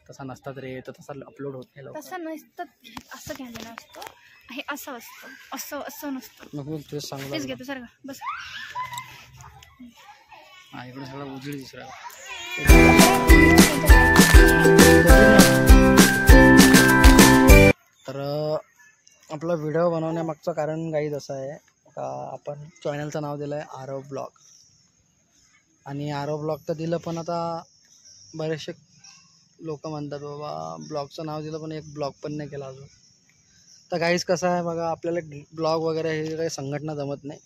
तसा नसतात रे, तर तसा अपलोड होत नाही. तसं नसतं, असं घ्यायला नसतं, हे असं असतं, असं असं नसतं. नको तुझं सांगलं तेच घेतो सर का बस. हा इकडे सगळा उजळी दुसरा. तर आपला व्हिडिओ बनवण्यामागचं कारण गाईज असं आहे का आपण चॅनलचं नाव दिलं आहे आरव ब्लॉग. आणि आरव ब्लॉग तर दिलं, पण आता बरेचसे लोक म्हणतात बाबा ब्लॉगचं नाव दिलं पण एक ब्लॉग पण नाही केला अजून. तर गाईज कसं आहे बघा, आपल्याला ब्लॉग वगैरे हे काही संघटना जमत नाही.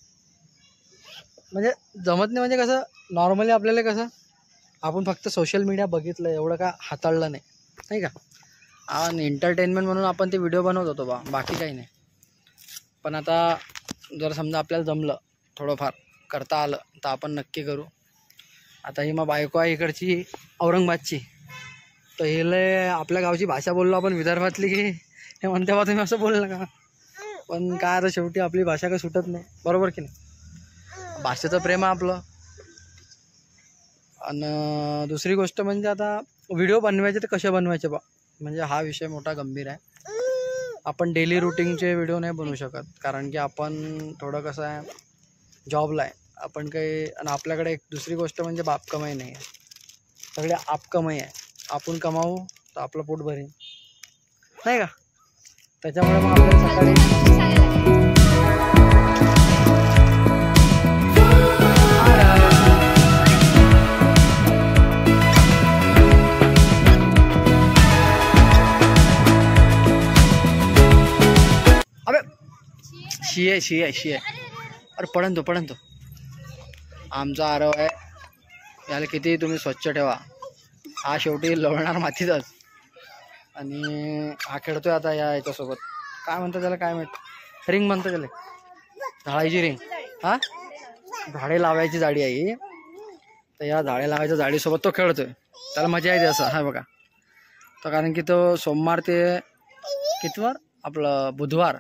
म्हणजे जमत नाही म्हणजे कसं, नॉर्मली आपल्याला कसं आपण फक्त सोशल मीडिया बघितलं, एवढं का हाताळलं नाही, नाही का. आणि एंटरटेनमेंट म्हणून आपण ते व्हिडिओ बनवत होतो बाकी काही नाही. पण आता जर समजा आपल्याला जमलं, थोडंफार करता आलं, तर आपण नक्की करू. आता ही मग बायको आहे इकडची औरंगाबादची, तर हिले आपल्या गावची भाषा बोललो आपण विदर्भातली, की हे म्हणते बा तुम्ही असं बोललं का. पण काय आता शेवटी आपली भाषा काही सुटत नाही, बरोबर की नाही. भाषेचं प्रेम आहे आपलं. आणि दुसरी गोष्ट म्हणजे आता व्हिडिओ बनवायचे तर कसे बनवायचे बा, म्हणजे हा विषय मोठा गंभीर आहे. आपण डेली रुटीनचे व्हिडिओ नाही बनवू शकत, कारण की आपण थोडं कसं आहे, जॉबला आहे आपण काही. आणि आपल्याकडे एक दुसरी गोष्ट म्हणजे बाप कमाई नाही आहे, सगळे आप कमाई आहे. आपण कमावू तर आपलं पोट भरेन, नाही का. त्याच्यामुळे मग आपल्याला सकाळी शिये अरे पडन तो आमचा आरव आहे. याला किती तुम्ही स्वच्छ ठेवा, हा शेवटी लवणार मातीतच. आणि हा खेळतोय आता याच्यासोबत, काय म्हणतात त्याला, काय माहित, रिंग म्हणतात त्याला, झाडाची रिंग. हा झाडे लावायची जाडी आहे, तर या झाडे लावायच्या जाडीसोबत तो खेळतोय. त्याला मजा येते असं, हा बघा. तर कारण की तो सोमवार ते कितवार आपलं बुधवार,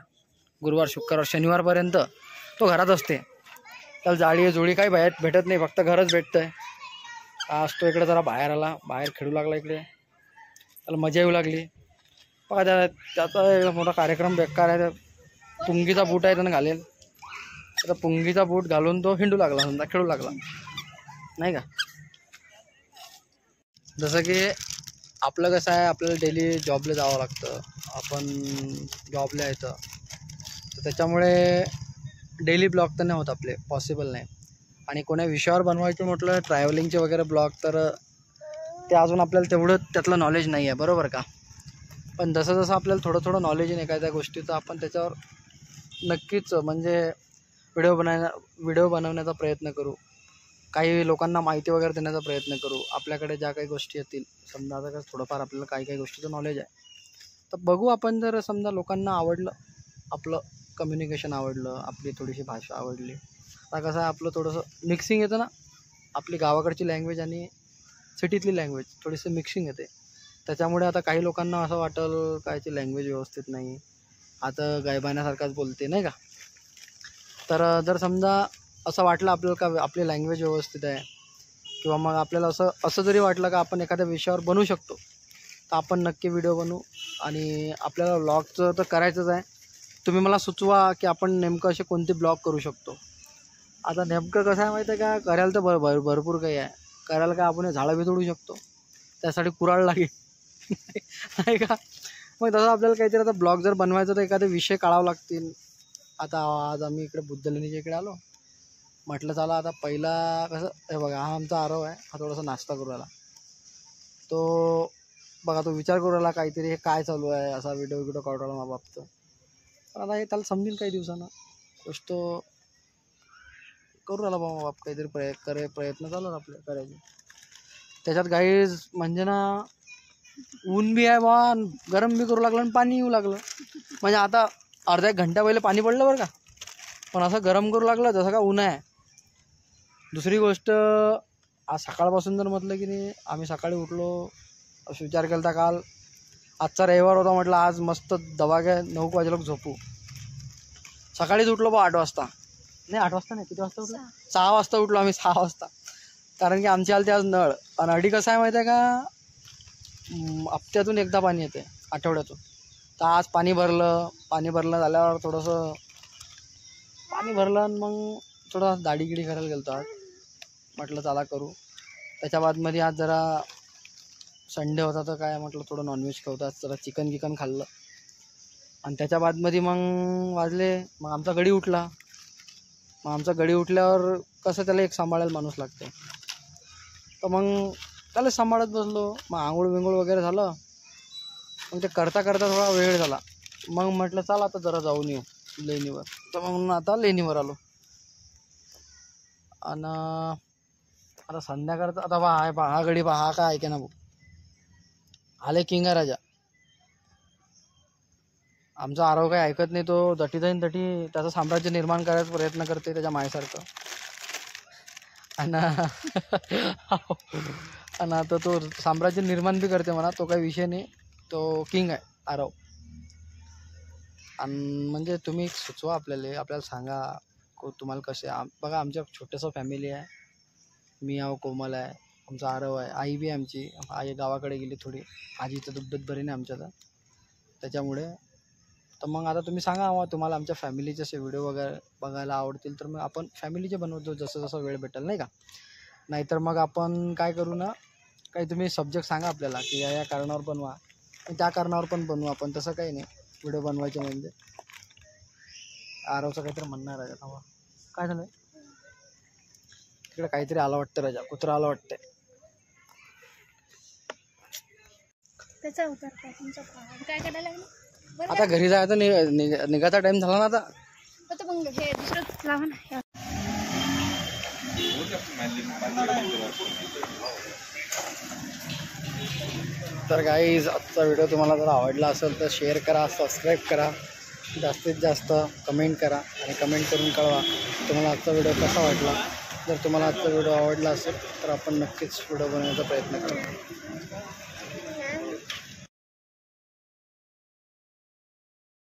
गुरुवार, शुक्रवार, शनिवारपर्यंत तो घरात असते. त्याला जाळी जुळी काही भेटत नाही, फक्त घरच भेटतंय. आज तो इकडे जरा बाहेर आला, बाहेर खेळू लागला इकडे, त्याला मजा येऊ लागली. बघा त्याचा मोठा कार्यक्रम बेकार आहे. पुंगीचा बूट आहे त्यानं घालेल, आता पुंगीचा बूट घालून तो हिंडू लागला, समजा खेळू लागला, नाही का. जसं की आपलं कसं आहे, आपल्याला डेली जॉबला जावं लागतं, आपण जॉबला येतं, तर त्याच्यामुळे डेली ब्लॉग तर नाही होत आपले, पॉसिबल नाही. आणि कोण्या विषयावर बनवायचं म्हटलं ट्रॅव्हलिंगचे वगैरे ब्लॉग, तर ते अजून आपल्याला तेवढं त्यातलं नॉलेज नाही आहे, बरोबर का. पण जसं जसं आपल्याला थोडं नॉलेज आहे एखाद्या गोष्टीचं, आपण त्याच्यावर नक्कीच म्हणजे व्हिडिओ बनवण्याचा प्रयत्न करू. काही लोकांना माहिती वगैरे देण्याचा प्रयत्न करू. आपल्याकडे ज्या काही गोष्टी येतील, समजा आता कसं थोडंफार आपल्याला काही गोष्टीचं नॉलेज आहे, तर बघू आपण. जर समजा लोकांना आवडलं, आपलं कम्युनिकेशन आवडलं, आपली थोडीशी भाषा आवडली, आता कसं आहे आपलं थोडंसं मिक्सिंग येतं ना, आपली गावाकडची लँग्वेज आणि सिटीतली लँग्वेज थोडीशी मिक्सिंग येते. त्याच्यामुळे आता काही लोकांना असं वाटेल कायची लँग्वेज व्यवस्थित नाही, आता गायबाण्यासारखाच बोलते, नाही का. तर जर समजा असं वाटलं आपल्याला का आपली लँग्वेज व्यवस्थित आहे, किंवा मग आपल्याला असं जरी वाटलं का आपण एखाद्या विषयावर बनवू शकतो, तर आपण नक्की व्हिडिओ बनवू. आणि आपल्याला ब्लॉगचं तर करायचंच आहे. तुम्ही मला सुचवा की आपण नेमकं असे कोणते ब्लॉग करू शकतो. आता नेमकं कसं आहे माहिती आहे का, करायला तर भरपूर काही आहे. करायला काय आपण झाडं बी तोडू शकतो, त्यासाठी कुऱ्हाड लागेल, नाही का. मग तसं आपल्याला काहीतरी आता ब्लॉग जर बनवायचं तर एखादे विषय काढावं लागतील. आता आज आम्ही इकडे बुद्धलेणीच्या इकडे आलो, म्हटलं चला आता पहिला कसं, हे बघा हा आमचा आरव आहे, हा थोडासा नाश्ता करू आला. तो बघा तो विचार करू आला काहीतरी, हे काय चालू आहे, असा व्हिडिओ काढू आला मा बापचं. पण आता हे त्याला समजेल काही दिवसानं गोष्ट, करू आला बाबा बाप काहीतरी प्रयत्न चालू आपले करायचे. त्याच्यात गाईज म्हणजे ना, ऊन बी आहे बा, गरम बी करू लागलं आणि पाणी येऊ लागलं. म्हणजे आता अर्धा एक घंटा पहिले पाणी पडलं बरं का, पण असं गरम करू लागलं जसं का ऊन आहे. दुसरी गोष्ट, आज सकाळपासून जर म्हटलं की नाही, आम्ही सकाळी उठलो, असं विचार केला काल आजचा रविवार होता, म्हटलं आज मस्त दवाग्या 9 वाजेला झोपू. सकाळीच उठलो बा 8 वाजता. नाही 8 वाजता नाही, किती वाजता उठलो? 6 वाजता उठलो आम्ही, 6 वाजता. कारण की आमच्या आलते आज नळ. आणि अडी कसं आहे माहिती आहे का, हप्त्यातून एकदा पाणी येते, आठवड्यातून. तर आज पाणी भरलं झाल्यावर थोडंसं पाणी भरलं आणि मग थोडं दाढीगिडी करायला गेलो आज. म्हटलं चला करू. त्याच्या बादमध्ये आज जरा संडे होता तर काय म्हटलं थोडं नॉनव्हेज खावतात, जरा चिकन खाल्लं. आणि त्याच्या बादमध्ये मग वाजले, मग आमचा गडी उठला. मग आमचा गडी उठल्यावर कसं त्याला एक सांभाळायला माणूस लागते. तर मग त्याला सांभाळत बसलो. मग आंघोळ बिंघोळ वगैरे झालं. मग ते करता थोडा वेळ झाला. मग म्हटलं चला आता जरा जाऊन येऊ लेणीवर. तर मग आता लेणीवर आलो. आणि आता संध्याकाळचं आता हा गडी हा काय ऐके ना भाऊ, आले किंगा राजा. आमचा आरव काही ऐकत नाही, तो दटी त्याचं साम्राज्य निर्माण करायचा प्रयत्न करते त्याच्या मायेसारखं. आणि आता तो साम्राज्य निर्माण बी करते म्हणा, तो काही विषय नाही. तो किंग आहे आरव. आणि म्हणजे तुम्ही सुचवा आपल्याला सांगा तुम्हाला कसे. बघा आमच्या छोटंसं फॅमिली आहे. मी आहो, कोमल आहे, आमचा आरव आहे, आई बी आमची. आई गावाकडे गेली थोडी, आजीचं तब्येत बरी नाही आमच्या त्याच्यामुळे. तर मग आता तुम्ही सांगा तुम्हाला आमच्या फॅमिलीचे असे व्हिडिओ वगैरे बघायला आवडतील तर मग आपण फॅमिलीचे बनवतो जसं वेळ भेटेल नाही का. नाहीतर मग आपण काय करू ना, काही तुम्ही सब्जेक्ट सांगा आपल्याला की या कारणावर बनवा, त्या कारणावर पण बनवू आपण. तसं काही नाही व्हिडिओ बनवायचे म्हणजे. आरवचं काहीतरी म्हणणार आहे थांबा. काय झालं तिकडे, काहीतरी आला वाटतं राजा, कुत्रा आला वाटतंय. त्याचा उतार काय तुमचा काय करायला लागलं. आता घरी जायचं निघायचा टाइम झाला ना आता. मग हे दुसरं लावा ना. तर गाईज आजचा व्हिडिओ तुम्हाला जर आवडला असेल तर शेअर करा, सबस्क्राईब करा, जास्तीत जास्त कमेंट करा आणि कमेंट करून कळवा तुम्हाला आजचा व्हिडिओ कसा वाटला. जर तुम्हाला आजचा व्हिडिओ आवडला असेल तर आपण नक्कीच व्हिडिओ बनवण्याचा प्रयत्न करू.